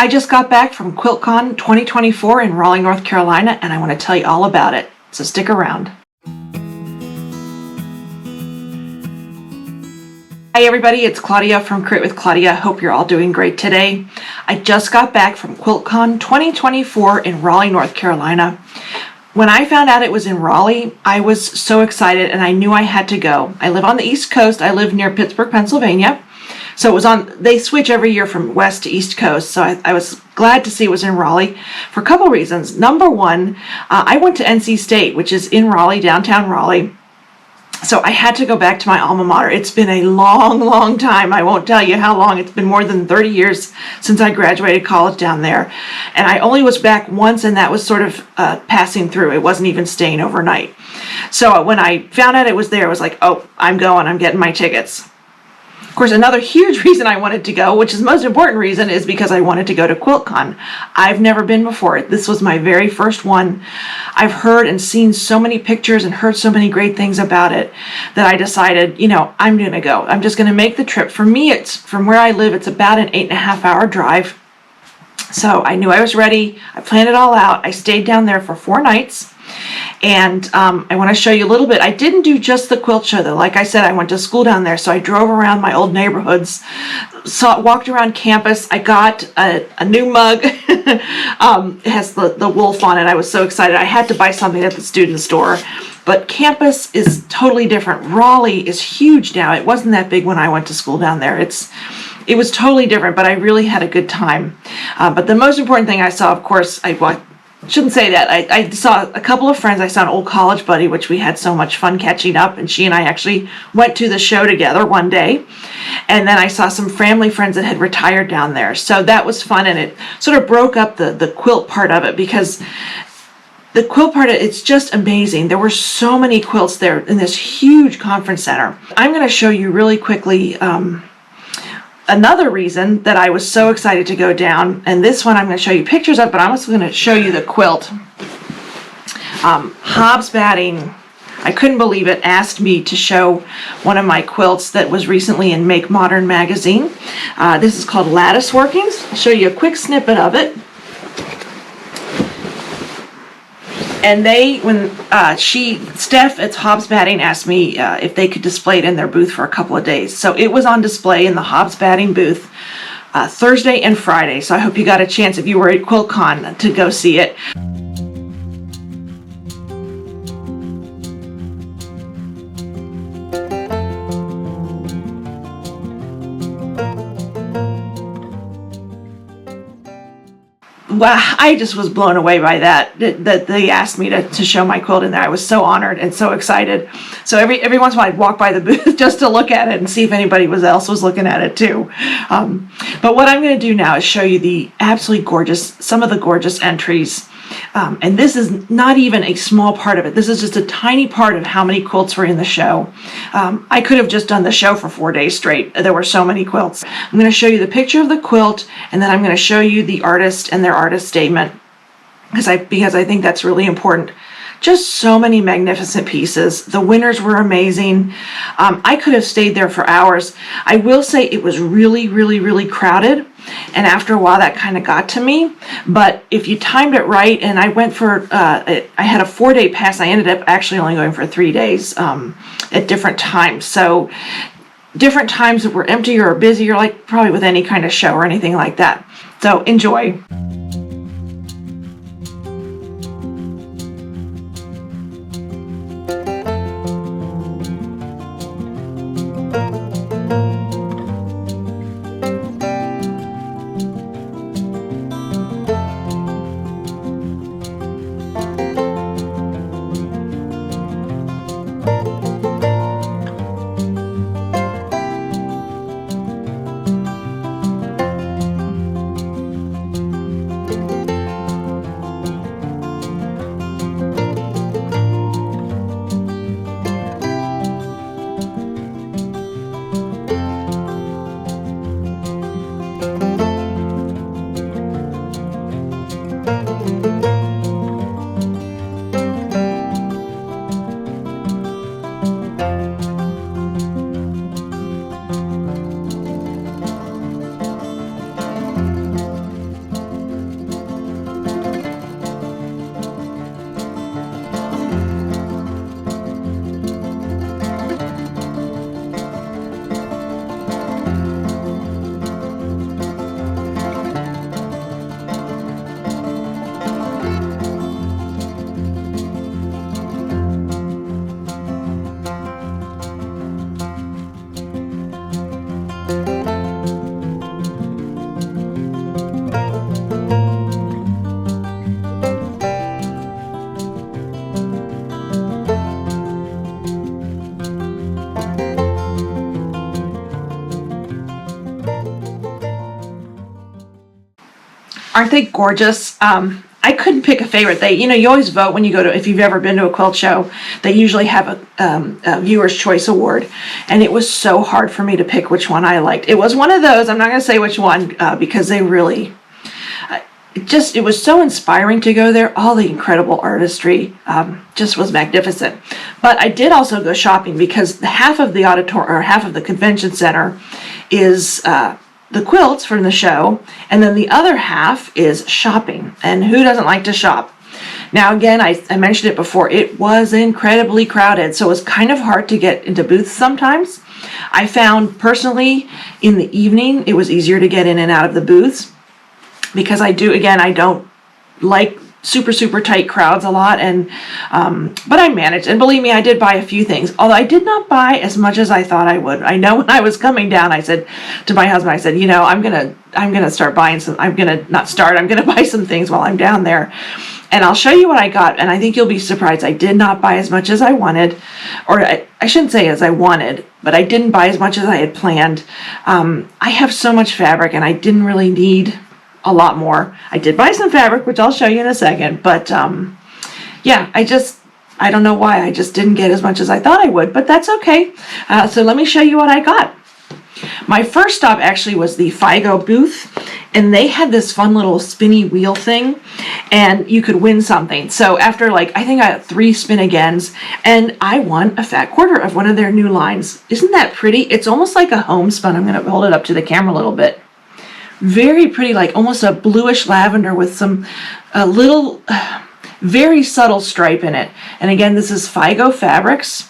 I just got back from QuiltCon 2024 in Raleigh, North Carolina, and I want to tell you all about it, so stick around. Hi everybody, it's Claudia from Create with Claudia. Hope you're all doing great today. I just got back from QuiltCon 2024 in Raleigh, North Carolina. When I found out it was in Raleigh, I was so excited and I knew I had to go. I live on the East Coast. I live near Pittsburgh, Pennsylvania. So it was they switch every year from West to East Coast. So I was glad to see it was in Raleigh for a couple reasons. Number one, I went to NC State, which is in Raleigh, downtown Raleigh. So I had to go back to my alma mater. It's been a long time. I won't tell you how long. It's been more than 30 years since I graduated college down there. And I only was back once, and that was sort of passing through. It wasn't even staying overnight. So when I found out it was there, I was like, oh, I'm going. I'm getting my tickets. Of course, another huge reason I wanted to go, which is the most important reason, is because I wanted to go to QuiltCon. I've never been before. This was my very first one. I've heard and seen so many pictures and heard so many great things about it that I decided, I'm going to go. I'm just going to make the trip. For me, it's from where I live, it's about an 8.5-hour drive. So I knew I was ready. I planned it all out. I stayed down there for 4 nights. And I want to show you a little bit. I didn't do just the quilt show though. Like I said, I went to school down there, so I drove around my old neighborhoods, walked around campus. I got a new mug. It has the wolf on it. I was so excited. I had to buy something at the student store. But campus is totally different. Raleigh is huge now. It wasn't that big when I went to school down there. It was totally different, but I really had a good time. But the most important thing I saw, of course, shouldn't say that. I saw a couple of friends. I saw an old college buddy, which we had so much fun catching up, and she and I actually went to the show together one day. And then I saw some family friends that had retired down there. So that was fun, and it sort of broke up the quilt part of it, because the quilt part, it's just amazing. There were so many quilts there in this huge conference center. I'm going to show you really quickly another reason that I was so excited to go down, and this one I'm going to show you pictures of, but I'm also going to show you the quilt. Hobbs Batting, I couldn't believe it, asked me to show one of my quilts that was recently in Make Modern magazine. This is called Lattice Workings. I'll show you a quick snippet of it. And Steph at Hobbs Batting asked me if they could display it in their booth for a couple of days. So it was on display in the Hobbs Batting booth Thursday and Friday. So I hope you got a chance, if you were at QuiltCon, to go see it. Wow, I just was blown away by that they asked me to show my quilt in there. I was so honored and so excited. So every once in a while I'd walk by the booth just to look at it and see if anybody else was looking at it too. But what I'm going to do now is show you some of the gorgeous entries. And this is not even a small part of it. This is just a tiny part of how many quilts were in the show. I could have just done the show for 4 days straight. There were so many quilts. I'm going to show you the picture of the quilt, and then I'm going to show you the artist and their artist statement, because I think that's really important. Just so many magnificent pieces. The winners were amazing. I could have stayed there for hours. I will say it was really crowded, and after a while that kind of got to me. But if you timed it right, and I went for, I had a 4-day pass. I ended up actually only going for 3 days at different times. So different times that were empty or busier, like probably with any kind of show or anything like that. So enjoy. Aren't they gorgeous? I couldn't pick a favorite. You always vote when you go to, if you've ever been to a quilt show, they usually have a viewer's choice award. And it was so hard for me to pick which one I liked. It was one of those, I'm not going to say which one, because they really, it was so inspiring to go there. All the incredible artistry just was magnificent. But I did also go shopping because half of the auditorium, or half of the convention center is the quilts from the show, and then the other half is shopping. And who doesn't like to shop? Now again, I mentioned it before, it was incredibly crowded, so it was kind of hard to get into booths sometimes. I found personally in the evening it was easier to get in and out of the booths, because I don't like super tight crowds a lot, and but I managed, and believe me, I did buy a few things, although I did not buy as much as I thought I would. I know when I was coming down, I said to my husband, I said, I'm gonna start buying some, I'm gonna buy some things while I'm down there, and I'll show you what I got, and I think you'll be surprised. I did not buy as much as I wanted, or I shouldn't say as I wanted, but I didn't buy as much as I had planned. I have so much fabric, and I didn't really need a lot more. I did buy some fabric, which I'll show you in a second, but yeah, I don't know why I just didn't get as much as I thought I would, but that's okay. So let me show you what I got. My first stop actually was the FIGO booth, and they had this fun little spinny wheel thing, and you could win something. So after I think I had 3 spin agains, and I won a fat quarter of one of their new lines. Isn't that pretty? It's almost like a homespun. I'm going to hold it up to the camera a little bit. Very pretty, like almost a bluish lavender with some little very subtle stripe in it. And again, this is FIGO Fabrics,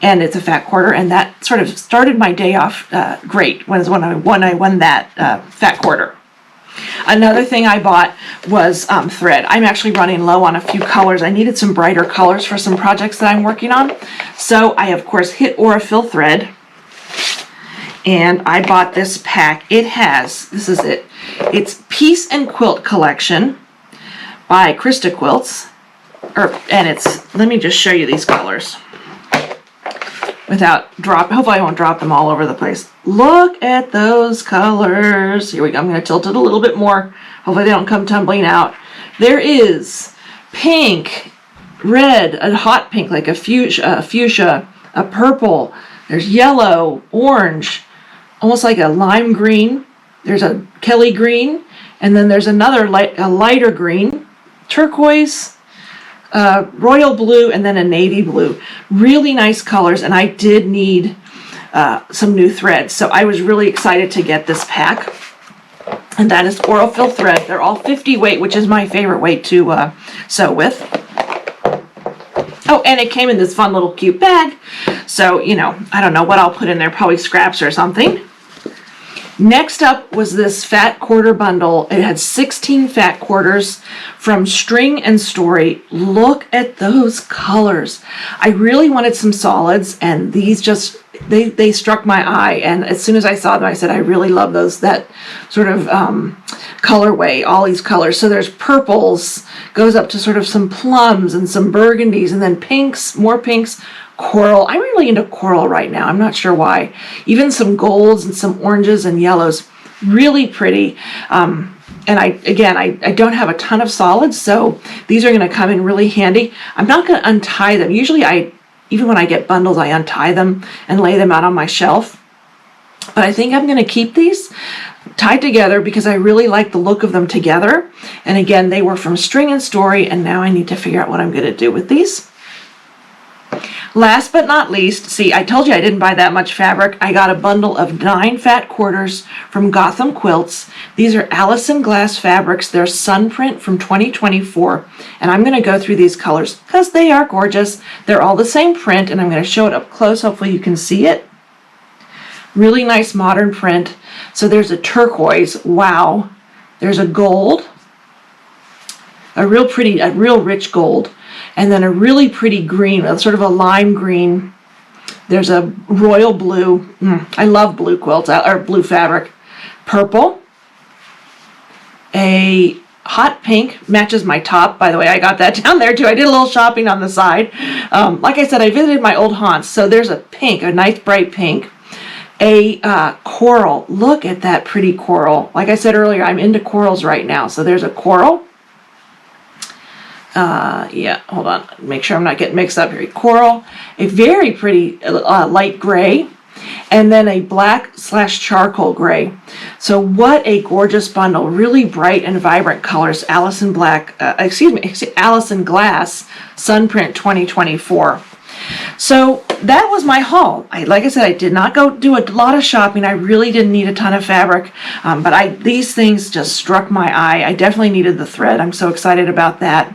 and it's a fat quarter, and that sort of started my day off great when I won that fat quarter. Another thing I bought was thread. I'm actually running low on a few colors. I needed some brighter colors for some projects that I'm working on. So I, of course, hit Aurifil thread. And I bought this pack. This is it. It's Piece and Quilt Collection by Krista Quilts. Let me just show you these colors without hopefully I won't drop them all over the place. Look at those colors. Here we go. I'm going to tilt it a little bit more. Hopefully they don't come tumbling out. There is pink, red, a hot pink like a fuchsia, a purple. There's yellow, orange, almost like a lime green. There's a Kelly green, and then there's another a lighter green, turquoise, royal blue, and then a navy blue. Really nice colors, and I did need some new thread, so I was really excited to get this pack. And that is Aurifil thread. They're all 50 weight, which is my favorite weight to sew with. Oh, and it came in this fun little cute bag. So, I don't know what I'll put in there, probably scraps or something. Next up was this fat quarter bundle. It had 16 fat quarters from String and Story. Look at those colors. I really wanted some solids, and these just, they struck my eye. And as soon as I saw them, I said, I really love that sort of colorway, all these colors. So there's purples, goes up to sort of some plums and some burgundies, and then pinks, more pinks, coral. I'm really into coral right now. I'm not sure why. Even some golds and some oranges and yellows. Really pretty. And I don't have a ton of solids, so these are going to come in really handy. I'm not going to untie them. Usually even when I get bundles, I untie them and lay them out on my shelf. But I think I'm going to keep these tied together because I really like the look of them together. And again, they were from String and Story, and now I need to figure out what I'm going to do with these. Last but not least, see, I told you I didn't buy that much fabric. I got a bundle of 9 fat quarters from Gotham Quilts. These are Allison Glass fabrics. They're Sunprint from 2024. And I'm going to go through these colors because they are gorgeous. They're all the same print, and I'm going to show it up close. Hopefully you can see it. Really nice modern print. So there's a turquoise. Wow. There's a gold. A real rich gold. And then a really pretty green, sort of a lime green. There's a royal blue. I love blue quilts, or blue fabric. Purple. A hot pink, matches my top. By the way, I got that down there too. I did a little shopping on the side. Like I said, I visited my old haunts. So there's a pink, a nice bright pink. a coral. Look at that pretty coral. Like I said earlier, I'm into corals right now. So there's a coral. Yeah, hold on. Make sure I'm not getting mixed up here. Coral, a very pretty light gray, and then a black/charcoal gray. So what a gorgeous bundle. Really bright and vibrant colors. Allison Glass Sunprint 2024. So that was my haul. Like I said, I did not go do a lot of shopping. I really didn't need a ton of fabric, but these things just struck my eye. I definitely needed the thread. I'm so excited about that.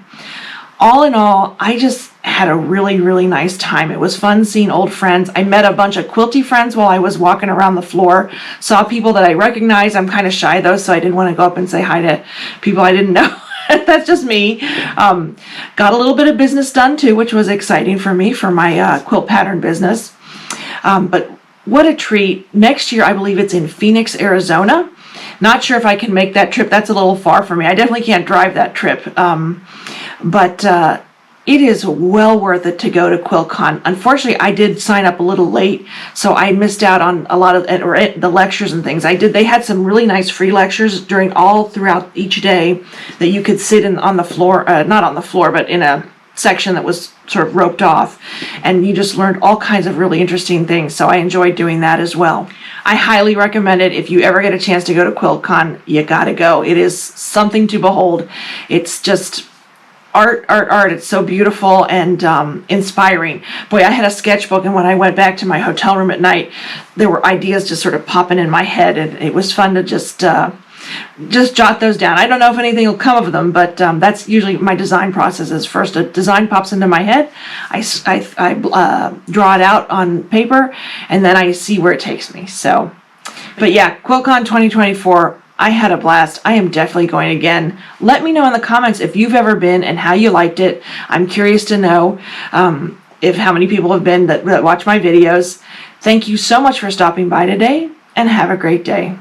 All in all, I just had a really, really nice time. It was fun seeing old friends. I met a bunch of quilty friends while I was walking around the floor. Saw people that I recognized. I'm kind of shy though, so I didn't want to go up and say hi to people I didn't know. That's just me. Got a little bit of business done too, which was exciting for me for my quilt pattern business. But what a treat. Next year, I believe it's in Phoenix, Arizona. Not sure if I can make that trip. That's a little far for me. I definitely can't drive that trip. But it is well worth it to go to QuiltCon. Unfortunately, I did sign up a little late, so I missed out on a lot of the lectures and things. They had some really nice free lectures throughout each day that you could sit on the floor, not on the floor, but in a section that was sort of roped off, and you just learned all kinds of really interesting things. So I enjoyed doing that as well. I highly recommend it. If you ever get a chance to go to QuiltCon, you gotta go. It is something to behold. It's just art. It's so beautiful and inspiring. Boy, I had a sketchbook, and when I went back to my hotel room at night, there were ideas just sort of popping in my head, and it was fun to just jot those down. I don't know if anything will come of them, but that's usually my design process. Is first a design pops into my head, I draw it out on paper, and then I see where it takes me. So, but yeah, QuiltCon 2024. I had a blast. I am definitely going again. Let me know in the comments if you've ever been and how you liked it. I'm curious to know if how many people have been that watch my videos. Thank you so much for stopping by today, and have a great day.